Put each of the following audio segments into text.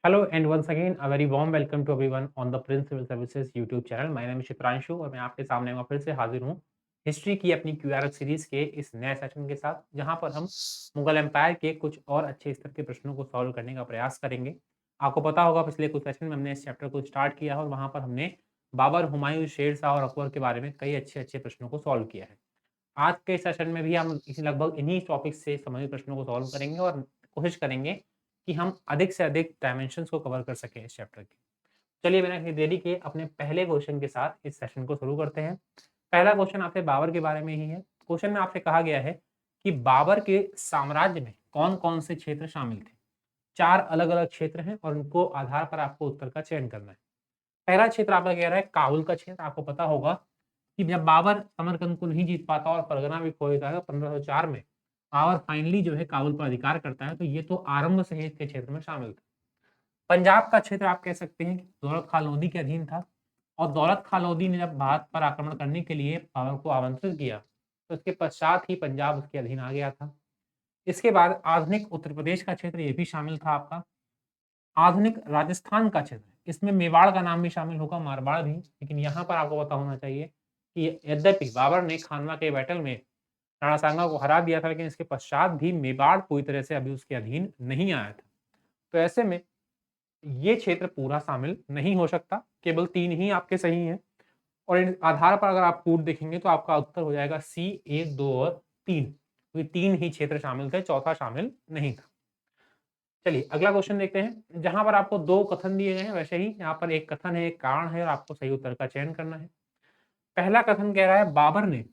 Hello and once again a very warm welcome to everyone on the Prince civil services YouTube channel. My name is Shipranshu और मैं आपके सामने फिर से हाजिर हूँ हिस्ट्री की अपनी क्यूआरएस सीरीज के इस नए सेशन के साथ, जहां पर हम मुगल एम्पायर के कुछ और अच्छे स्तर के प्रश्नों को सॉल्व करने का प्रयास करेंगे। आपको पता होगा पिछले कुछ सेशन में हमने इस चैप्टर को स्टार्ट किया है और वहां पर हमने बाबर, हुमायूं, शेर शाह और अकबर के बारे में कई अच्छे अच्छे प्रश्नों को सॉल्व किया है। आज के सेशन में भी हम इसी लगभग इन्हीं टॉपिक से संबंधित प्रश्नों को सॉल्व करेंगे और कोशिश करेंगे कि हम अधिक से अधिक डायमेंशंस को कवर कर सकें इस चैप्टर के। चलिए बिना किसी देरी के अपने पहले क्वेश्चन के साथ इस सेशन को शुरू करते हैं। पहला क्वेश्चन आपसे बाबर के बारे में ही है। क्वेश्चन में आपसे कहा गया है कि बाबर के साम्राज्य में कौन-कौन से क्षेत्र शामिल थे? 4 अलग-अलग क्षेत्र हैं और उनको आधार पर आपको उत्तर का चयन करना है। पहला क्षेत्र आपका कह रहा है काबुल का क्षेत्र। आपको पता होगा कि जब बाबर समरकंद को नहीं जीत पाता और फरगना भी खो देता है 1504 में, बाबर फाइनली जो है काबुल पर अधिकार करता है, तो ये तो आरंभ से ही इसके क्षेत्र में शामिल था। पंजाब का क्षेत्र आप कह सकते हैं कि दौलत खान लोधी के अधीन था और दौलत खान लोधी ने जब भारत पर आक्रमण करने के लिए बाबर को आमंत्रित किया, तो इसके पश्चात ही पंजाब उसके अधीन आ गया था। इसके बाद आधुनिक उत्तर प्रदेश का क्षेत्र ये भी शामिल था आपका। आधुनिक राजस्थान का क्षेत्र, इसमें मेवाड़ का नाम भी शामिल होगा, मारवाड़ भी, लेकिन यहाँ पर आपको पता होना चाहिए कि यद्यपि बाबर ने खानवा के बैटल में राणा सांगा को हरा दिया था, लेकिन इसके पश्चात भी मेवाड़ पूरी तरह से अभी उसके अधीन नहीं आया था। तो ऐसे में ये क्षेत्र पूरा शामिल नहीं हो सकता, केवल 3 ही आपके सही हैं और इन आधार पर अगर आप कूट देखेंगे तो आपका उत्तर हो जाएगा सी 1, 2 और 3। क्योंकि 3 ही क्षेत्र शामिल थे, चौथा शामिल नहीं था। चलिए अगला क्वेश्चन देखते हैं, जहां पर आपको 2 कथन दिए गए हैं, वैसे ही यहाँ पर एक कथन है, एक कारण है और आपको सही उत्तर का चयन करना है। पहला कथन कह रहा है बाबर ने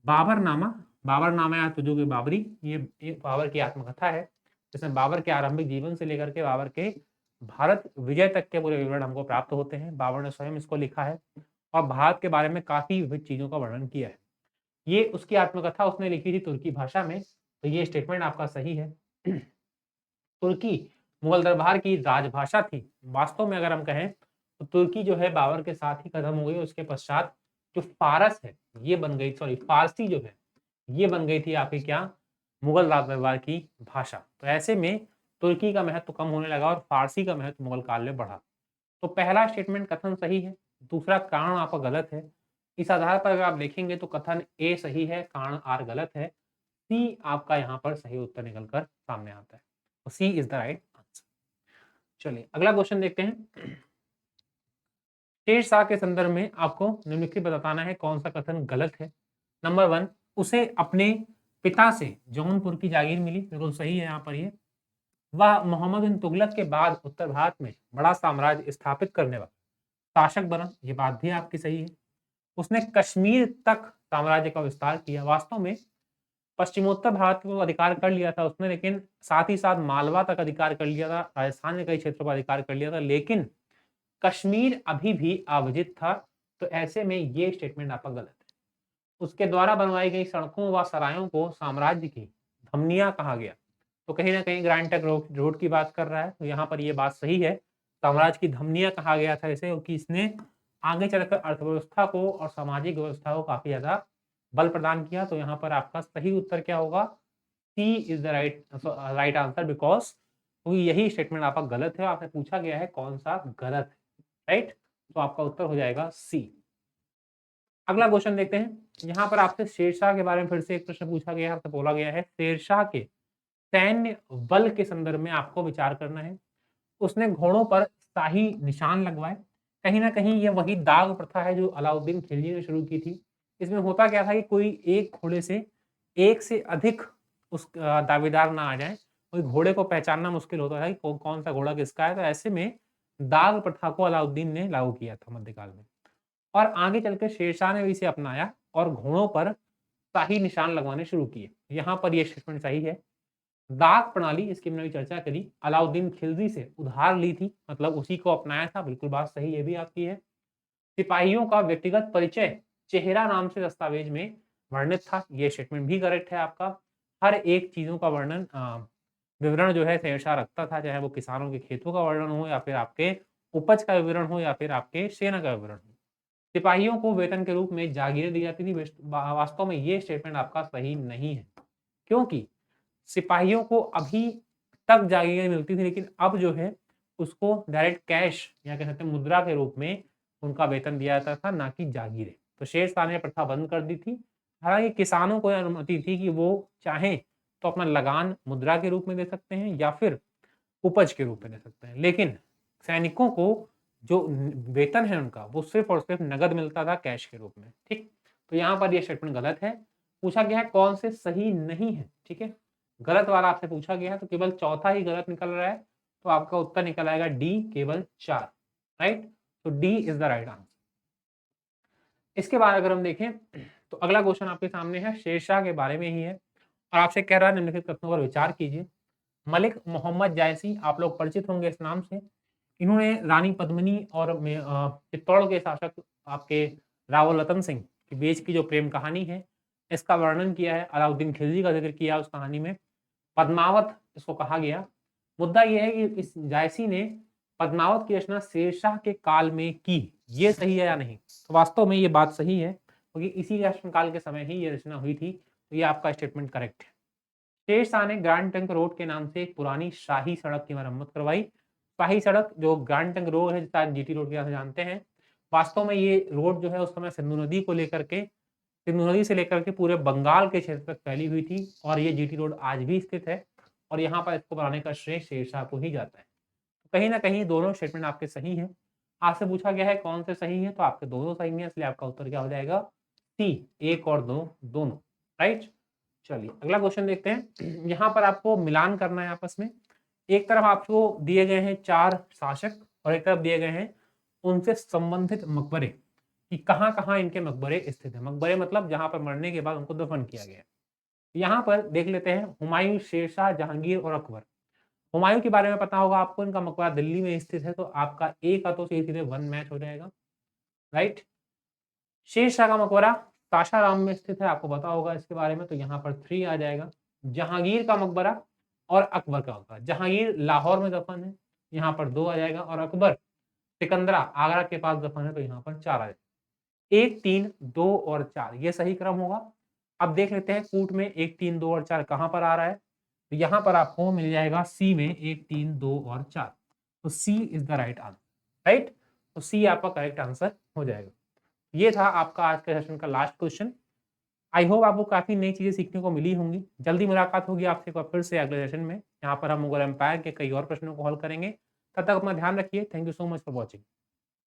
बाबरनामा बाबरनामा या तुजूक बाबरी, ये बाबर की आत्मकथा है, जिसमें बाबर के आरंभिक जीवन से लेकर के बाबर के भारत विजय तक के पूरे विवरण हमको प्राप्त होते हैं। बाबर ने स्वयं इसको लिखा है और भारत के बारे में काफ़ी विविध चीज़ों का वर्णन किया है। ये उसकी आत्मकथा उसने लिखी थी तुर्की भाषा में, तो ये स्टेटमेंट आपका सही है। तुर्की मुगल दरबार की राजभाषा थी। वास्तव में अगर हम कहें तो तुर्की जो है बाबर के साथ ही खत्म हो गई, उसके पश्चात जो फ़ारस है ये बन गई, सॉरी फ़ारसी जो है ये बन गई थी आपकी क्या, मुगल राज दरबार की भाषा। तो ऐसे में तुर्की का महत्व कम होने लगा और फ़ारसी का महत्व मुगल काल में बढ़ा। तो पहला स्टेटमेंट कथन सही है, दूसरा कारण आपका गलत है। इस आधार पर अगर आप देखेंगे तो कथन ए सही है, कारण आर गलत है। सी आपका यहाँ पर सही उत्तर निकल कर सामने आता है। तो C is the right answer. चलिए अगला क्वेश्चन देखते हैं। शेरशाह के संदर्भ में आपको निम्नलिखित बताना है कौन सा कथन गलत है। नंबर 1, उसे अपने पिता से जौनपुर की जागीर मिली, बिल्कुल सही है यहाँ पर ये। वह मोहम्मद बिन तुगलक के बाद उत्तर भारत में बड़ा साम्राज्य स्थापित करने वाला शासक बना, ये बात भी आपकी सही है। उसने कश्मीर तक साम्राज्य का विस्तार किया। वास्तव में पश्चिमोत्तर भारत को अधिकार कर लिया था उसने, लेकिन साथ ही साथ मालवा तक अधिकार कर लिया था, राजस्थान के कई क्षेत्रों पर अधिकार कर लिया था, लेकिन कश्मीर अभी भी अविजित था। तो ऐसे में ये स्टेटमेंट आपका गलत है। उसके द्वारा बनवाई गई सड़कों व सरायों को साम्राज्य की धमनियाँ कहा गया। तो कहीं न कहीं ग्रैंड ट्रंक रोड की बात कर रहा है, तो यहाँ पर ये बात सही है। साम्राज्य की धमनियाँ कहा गया था इसे, क्योंकि इसने आगे चलकर अर्थव्यवस्था को और सामाजिक व्यवस्था को काफ़ी ज़्यादा बल प्रदान किया। तो यहाँ पर आपका सही उत्तर क्या होगा? C is the right answer, because क्योंकि यही स्टेटमेंट आपका गलत है। आपसे पूछा गया है कौन-सा गलत है, राइट? तो आपका उत्तर हो जाएगा सी। अगला क्वेश्चन देखते हैं। यहाँ पर आपसे शेरशाह के बारे में फिर से एक प्रश्न पूछा गया है, आपसे बोला गया है शेरशाह के सैन्य बल के संदर्भ में आपको विचार करना है। उसने घोड़ों पर शाही निशान लगवाए। कहीं न कहीं ये वही दाग प्रथा है जो अलाउद्दीन खिलजी ने शुरू की थी। इसमें होता क्या था कि कोई एक घोड़े से एक से अधिक दावेदार ना आ जाएँ। कोई घोड़े को पहचानना मुश्किल होता था कि कौन-सा घोड़ा किसका है। तो ऐसे में दाग प्रथा को अलाउद्दीन ने लागू किया था मध्यकाल में। और आगे चल के शेरशाह ने भी इसे अपनाया और घोड़ों पर शाही निशान लगवाने शुरू किए। यहाँ पर ये स्टेटमेंट सही है। दाग प्रणाली, इसकी हमने अभी चर्चा करी, अलाउद्दीन खिलजी से उधार ली थी, मतलब उसी को अपनाया था, बिल्कुल बात सही ये भी आपकी है। सिपाहियों का व्यक्तिगत परिचय चेहरा नाम से दस्तावेज में वर्णित था, ये स्टेटमेंट भी करेक्ट है आपका। हर एक चीज़ों का वर्णन विवरण जो है शेरशाह रखता था, चाहे वो किसानों के खेतों का वर्णन हो या फिर आपके उपज का विवरण हो या फिर आपके सेना का विवरण हो। सिपाहियों को वेतन के रूप में जागीरें दी जाती थी। वास्तव में ये स्टेटमेंट आपका सही नहीं है, क्योंकि सिपाहियों को अभी तक जागीरें मिलती थी, लेकिन अब जो है उसको डायरेक्ट कैश या कह सकते हैं मुद्रा के रूप में उनका वेतन दिया जाता था, ना कि जागीरें। तो शेर शाह ने प्रथा बंद कर दी थी। हालाँकि किसानों को अनुमति थी कि वो चाहें तो अपना लगान मुद्रा के रूप में दे सकते हैं या फिर उपज के रूप में दे सकते हैं। लेकिन सैनिकों को जो वेतन है उनका, वो सिर्फ़ और सिर्फ़ नकद मिलता था कैश के रूप में, ठीक? तो यहाँ पर ये स्टेटमेंट गलत है। पूछा गया है कौन से सही नहीं है, ठीक है? गलत वाला आपसे पूछा गया है तो केवल चौथा ही गलत निकल रहा है, तो आपका उत्तर निकल आएगा डी केवल 4, राइट? तो D is the right answer. इसके बाद अगर हम देखें तो अगला क्वेश्चन आपके सामने है, शेरशाह के बारे में ही है और आपसे कह रहा है निम्नलिखित कथनों पर विचार कीजिए। मलिक मोहम्मद जायसी, आप लोग परिचित होंगे इस नाम से। इन्होंने रानी पद्मिनी और चित्तौड़ के शासक आपके राव रतन सिंह के बीच की जो प्रेम कहानी है, इसका वर्णन किया है। अलाउद्दीन खिलजी का ज़िक्र किया उस कहानी में। पद्मावत इसको कहा गया। मुद्दा ये है कि इस जायसी ने पद्मावत की रचना शेरशाह के काल में की। ये सही है या नहीं? तो वास्तव में ये बात सही है, क्योंकि इसी शासनकाल के समय ही ये रचना हुई थी। तो ये आपका स्टेटमेंट करेक्ट है। शेर शाह ने ग्रैंड ट्रंक रोड के नाम से एक पुरानी शाही सड़क की मरम्मत करवाई। शाही सड़क जो ग्रैंड ट्रंक रोड है, जिसे आज जीटी रोड के नाम से जानते हैं, वास्तव में ये रोड जो है उस समय सिंधु नदी को लेकर के, सिंधु नदी से लेकर के पूरे बंगाल के क्षेत्र तक फैली हुई थी और ये जीटी रोड आज भी स्थित है और यहाँ पर इसको बनाने का श्रेय शेरशाह को ही जाता है। तो कहीं न कहीं दोनों स्टेटमेंट आपके सही हैं। आपसे पूछा गया है कौन से सही है, तो आपके दोनों सही हैं, इसलिए आपका उत्तर क्या हो जाएगा? सी, 1 और 2 दोनों, राइट? चलिए अगला क्वेश्चन देखते हैं। यहाँ पर आपको मिलान करना है आपस में। एक तरफ आपको दिए गए हैं 4 शासक और एक तरफ दिए गए हैं उनसे संबंधित मकबरे, कि कहाँ-कहाँ इनके मकबरे स्थित हैं। मकबरे मतलब जहाँ पर मरने के बाद उनको दफन किया गया है। यहाँ पर देख लेते हैं हुमायूँ, शेरशाह, जहांगीर और अकबर। हुमायूँ के बारे में पता होगा आपको, इनका मकबरा दिल्ली में स्थित है, तो आपका ए का तो सीधे-सीधे 1 मैच हो जाएगा, राइट? शेरशाह का मकबरा सासाराम में स्थित है, आपको पता होगा इसके बारे में, तो यहाँ पर 3 आ जाएगा। जहांगीर का मकबरा और अकबर का मकबरा, जहांगीर लाहौर में दफन है, यहाँ पर 2 आ जाएगा और अकबर सिकंदरा आगरा के पास दफन है, तो यहाँ पर 4 आ जाएगा। 1, 3, 2 और 4 ये सही क्रम होगा। अब देख लेते हैं कूट में 1, 3, 2 और 4 कहाँ पर आ रहा है? तो यहाँ पर आपको मिल जाएगा सी में 1, 3, 2 और 4। तो C is the right answer, right? तो सी आपका करेक्ट आंसर हो जाएगा। ये था आपका आज के सेशन का लास्ट क्वेश्चन। आई होप आपको काफ़ी नई चीज़ें सीखने को मिली होंगी। जल्दी मुलाकात होगी आपसे एक बार फिर से अगले सेशन में। यहाँ पर हम मुगल एम्पायर के कई और प्रश्नों को हल करेंगे। तब तक अपना ध्यान रखिए। Thank you so much for watching.